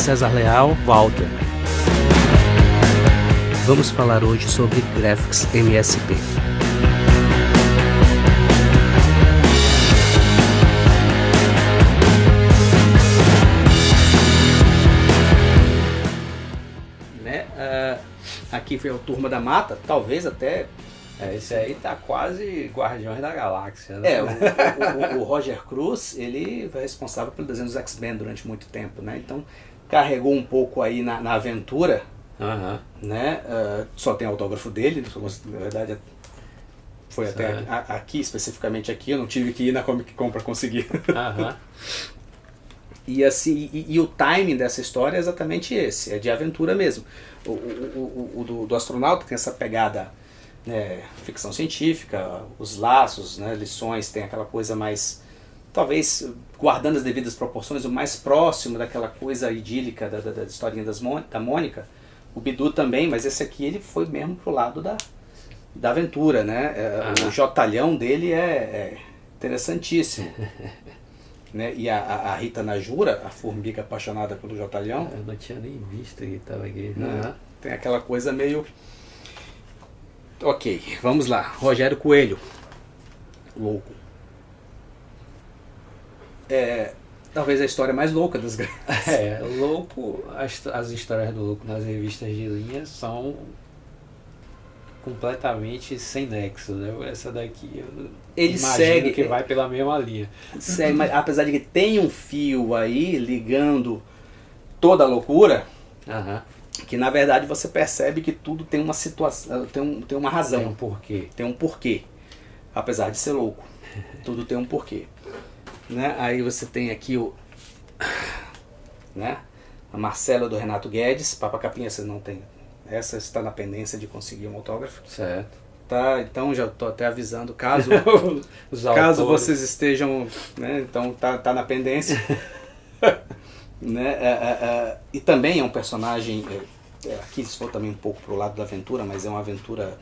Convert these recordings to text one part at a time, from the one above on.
César Leal, Walter. Vamos falar hoje sobre Graphics MSP. Aqui foi a Turma da Mata, talvez até... esse aí tá quase Guardiões da Galáxia, né? O Roger Cruz, ele foi responsável pelo desenho dos X-Men durante muito tempo, né? Então, carregou um pouco aí na aventura, né? Só tem autógrafo dele, na verdade foi até aqui, especificamente aqui, eu não tive que ir na Comic Con para conseguir. E assim, e o timing dessa história é exatamente esse, é de aventura mesmo. O do astronauta tem essa pegada, né, ficção científica, os laços, né, lições, tem aquela coisa mais, talvez guardando as devidas proporções, o mais próximo daquela coisa idílica da historinha da Mônica. O Bidu também, mas esse aqui ele foi mesmo pro lado da aventura, né? O jotalhão dele é interessantíssimo. Né? E a Rita Najura, a formiga apaixonada pelo jotalhão. Eu não tinha nem visto que estava aqui. Tem aquela coisa meio... Ok, vamos lá. Rogério Coelho. Louco. Talvez a história mais louca das grandes. Louco. As histórias do Louco nas revistas de linha são completamente sem nexo, né? Essa daqui ele imagino segue que vai pela mesma linha. Segue, mas apesar de que tem um fio aí ligando toda a loucura, que na verdade você percebe que tudo tem uma situação, tem uma razão. Tem um porquê. Tem um porquê. Apesar de ser louco. Tudo tem um porquê. Né? Aí você tem aqui né? A Marcela do Renato Guedes. Papa Capinha você não tem. Essa está na pendência de conseguir um autógrafo. Certo. Tá, então já estou até avisando, caso vocês estejam, né, então tá na pendência. Né, e também é um personagem, aqui se for também um pouco pro lado da aventura, mas é uma aventura,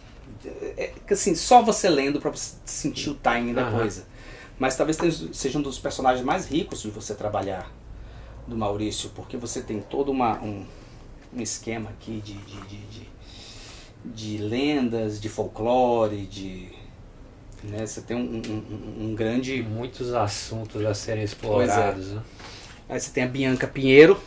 assim, só você lendo para você sentir o timing da coisa. Mas talvez seja um dos personagens mais ricos de você trabalhar, do Maurício, porque você tem todo um esquema aqui de lendas, de folclore, né, você tem um grande... Muitos assuntos a serem explorados. Né? Aí você tem a Bianca Pinheiro,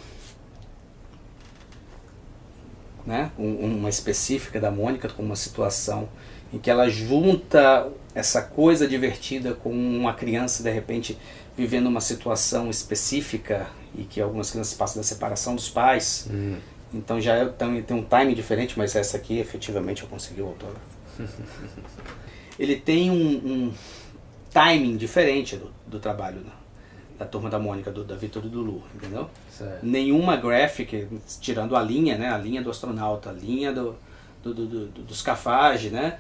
né, uma específica da Mônica, com uma situação em que ela junta essa coisa divertida com uma criança, de repente, vivendo uma situação específica, e que algumas crianças passam da separação dos pais. Então já tem um timing diferente, mas essa aqui efetivamente eu consegui o autógrafo. Ele tem um timing diferente do trabalho da Turma da Mônica, da Vitor e do Lu, entendeu? Certo. Nenhuma graphic, tirando a linha, né, a linha do astronauta, a linha do Scafage, né?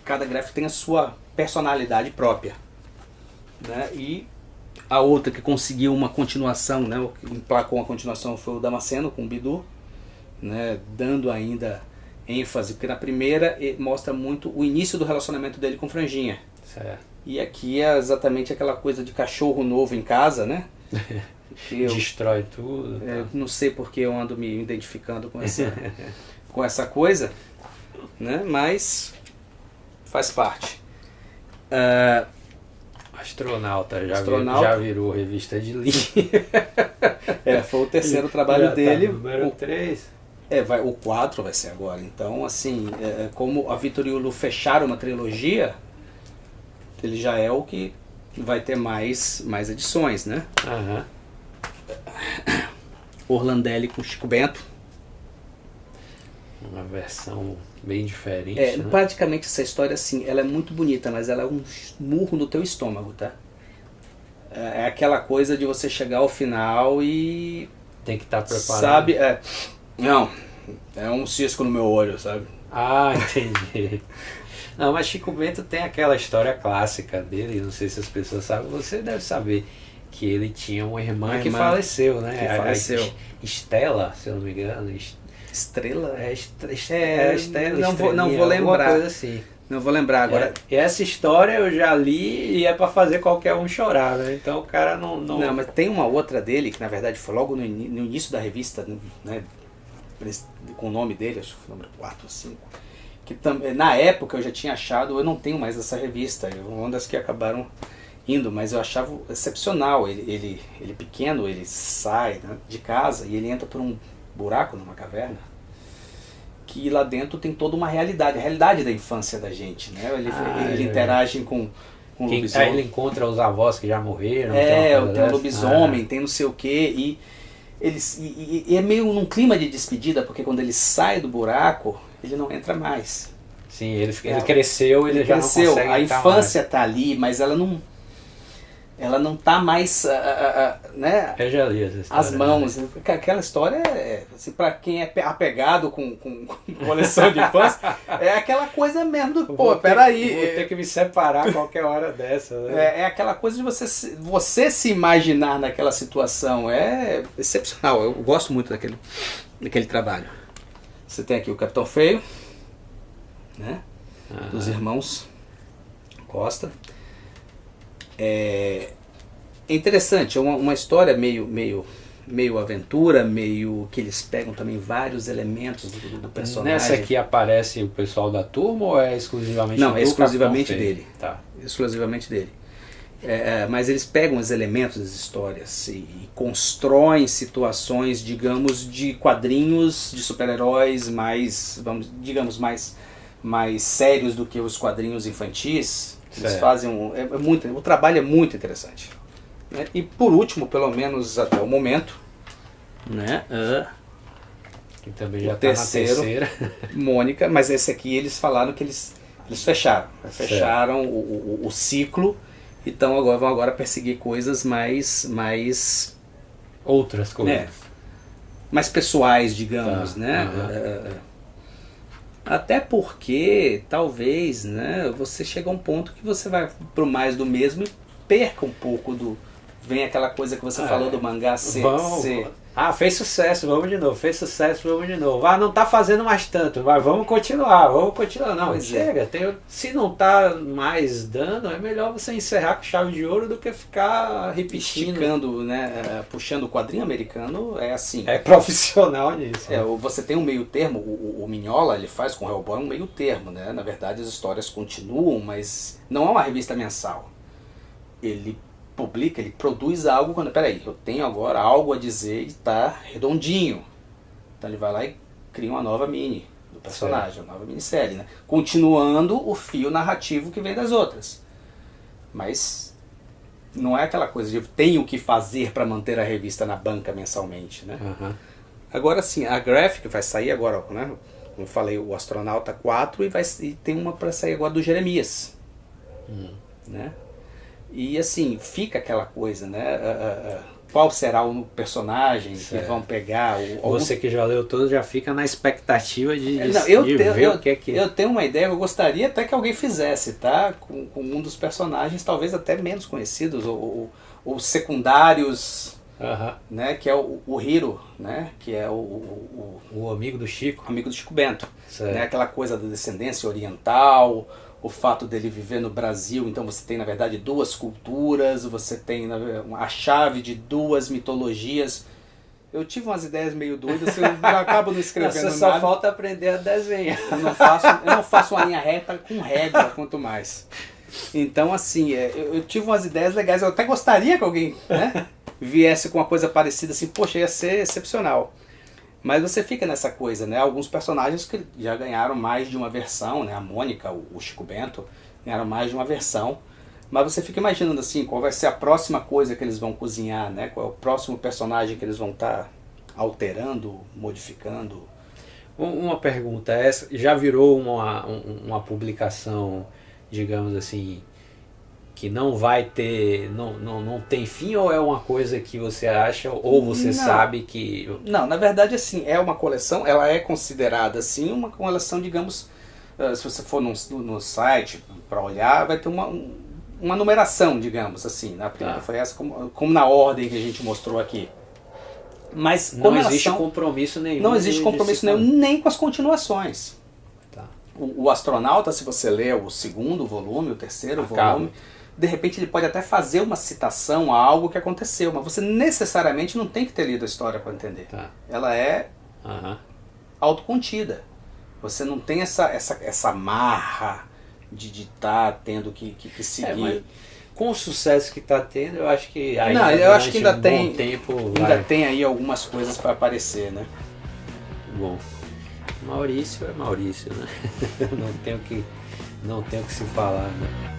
Cada graphic tem a sua personalidade própria. Né? E a outra que conseguiu uma continuação, né, o que emplacou uma continuação foi o Damasceno com o Bidu. Né, dando ainda ênfase, porque na primeira mostra muito o início do relacionamento dele com Franjinha. Certo. E aqui é exatamente aquela coisa de cachorro novo em casa, né? Destrói tudo. Não sei porque eu ando me identificando com essa coisa, né? Mas faz parte. Astronauta já virou revista de linha. Foi o terceiro trabalho dele. Tá, número 3. O 4 vai ser agora. Então, assim, como a Vitor e o Lu fecharam uma trilogia, ele já é o que vai ter mais edições, né? Orlandelli com Chico Bento. Uma versão bem diferente. Né? Praticamente essa história, assim, ela é muito bonita, mas ela é um murro no teu estômago, tá? É aquela coisa de você chegar ao final e... Tem que estar preparado. Sabe? Não, é um cisco no meu olho, sabe? Entendi. Não, mas Chico Bento tem aquela história clássica dele, não sei se as pessoas sabem, você deve saber que ele tinha uma irmã que faleceu, né? Que faleceu. Estela, se eu não me engano. Estrela? Estela, não vou lembrar. Coisa assim. Não vou lembrar agora. E essa história eu já li e é pra fazer qualquer um chorar, né? Então o cara não... Não, mas tem uma outra dele, que na verdade foi logo no início da revista, né? Com o nome dele, acho que foi o número 4 ou 5. Que na época eu já tinha achado, eu não tenho mais essa revista, uma das que acabaram indo, mas eu achava excepcional. Ele pequeno, ele sai, né, de casa e ele entra por um buraco numa caverna, que lá dentro tem toda uma realidade, a realidade da infância da gente, né? Ele interage com o lobisomem. Aí ele encontra os avós que já morreram. Tem o lobisomem, tem não sei o quê, e é meio num clima de despedida, porque quando ele sai do buraco, ele não entra mais. Sim, ele cresceu, ele já cresceu, não consegue a infância está ali, mas ela não está mais, né, eu já li essa história, as mãos. Né? Aquela história, assim, para quem é apegado com coleção de infância, é aquela coisa mesmo do, peraí. Vou ter que me separar a qualquer hora dessa. Né? É aquela coisa de você se imaginar naquela situação, é excepcional. Eu gosto muito daquele trabalho. Você tem aqui o Capitão Feio, né, dos irmãos Costa. É interessante, é uma história meio aventura, meio que eles pegam também vários elementos do personagem. Nessa aqui aparece o pessoal da turma ou é exclusivamente Não, é do exclusivamente Capitão Feio? dele. Tá. Exclusivamente dele. Mas eles pegam os elementos das histórias e constroem situações, digamos, de quadrinhos de super-heróis digamos, mais sérios do que os quadrinhos infantis. Eles fazem o trabalho é muito interessante, né? E por último, pelo menos até o momento, né, que também já está na terceira, Mônica, mas esse aqui eles falaram que eles fecharam o ciclo, então vão agora perseguir coisas mais outras coisas, mais pessoais, digamos, né? Até porque, talvez, né, você chega a um ponto que você vai pro mais do mesmo e perca um pouco vem aquela coisa que você falou do mangá ser... fez sucesso, vamos de novo. Fez sucesso, vamos de novo. Não tá fazendo mais tanto, mas vamos continuar. Não, chega. Se não tá mais dando, é melhor você encerrar com chave de ouro do que ficar repetindo. Esticando, né, puxando o quadrinho americano, é assim. É profissional nisso. Você tem um meio termo, o Mignola, ele faz com o Hellboy um meio termo, né? Na verdade as histórias continuam, mas não é uma revista mensal. Ele publica, ele produz algo peraí, eu tenho agora algo a dizer e tá redondinho. Então ele vai lá e cria uma nova mini do personagem, uma nova minissérie, né? Continuando o fio narrativo que vem das outras. Mas não é aquela coisa de tenho que fazer para manter a revista na banca mensalmente, né? Agora sim, a Graphic vai sair agora, né? Como eu falei, o Astronauta 4 e tem uma para sair agora do Jeremias, né? E assim, fica aquela coisa, né? Qual será o personagem que vão pegar? Você que já leu todo já fica na expectativa de ver o que é que... Eu tenho uma ideia, eu gostaria até que alguém fizesse, tá? Com um dos personagens, talvez até menos conhecidos, ou secundários, né? Que é o Hiro, né? Que é o amigo do Chico. Amigo do Chico Bento. Né? Aquela coisa da descendência oriental, o fato dele viver no Brasil, então você tem na verdade duas culturas, você tem a chave de duas mitologias. Eu tive umas ideias meio doidas, eu acabo não escrevendo nada. Só falta aprender a desenhar. Eu não faço uma linha reta com régua, quanto mais. Então assim, eu tive umas ideias legais, eu até gostaria que alguém, né, viesse com uma coisa parecida assim, poxa, ia ser excepcional. Mas você fica nessa coisa, né? Alguns personagens que já ganharam mais de uma versão, né? A Mônica, o Chico Bento, ganharam mais de uma versão. Mas você fica imaginando assim, qual vai ser a próxima coisa que eles vão cozinhar, né? Qual é o próximo personagem que eles vão estar alterando, modificando. Uma pergunta, essa já virou uma publicação, digamos assim, que não vai ter, não tem fim, ou é uma coisa que você acha, ou você sabe que... Não, na verdade assim, é uma coleção, ela é considerada assim uma coleção, digamos, se você for no site para olhar, vai ter uma numeração, digamos assim, né? A primeira foi essa, como na ordem que a gente mostrou aqui. Mas não existe compromisso nenhum. Não existe compromisso nenhum, nem com as continuações. O astronauta, se você ler o segundo volume, o terceiro volume, de repente ele pode até fazer uma citação a algo que aconteceu, mas você necessariamente não tem que ter lido a história para entender. Tá. Ela é autocontida. Você não tem essa marra de estar tendo que seguir. Mas com o sucesso que está tendo, eu acho que ainda eu acho que ainda tem tempo ainda tem aí algumas coisas para aparecer, né? Bom, Maurício é Maurício, né? não tenho que se falar, né?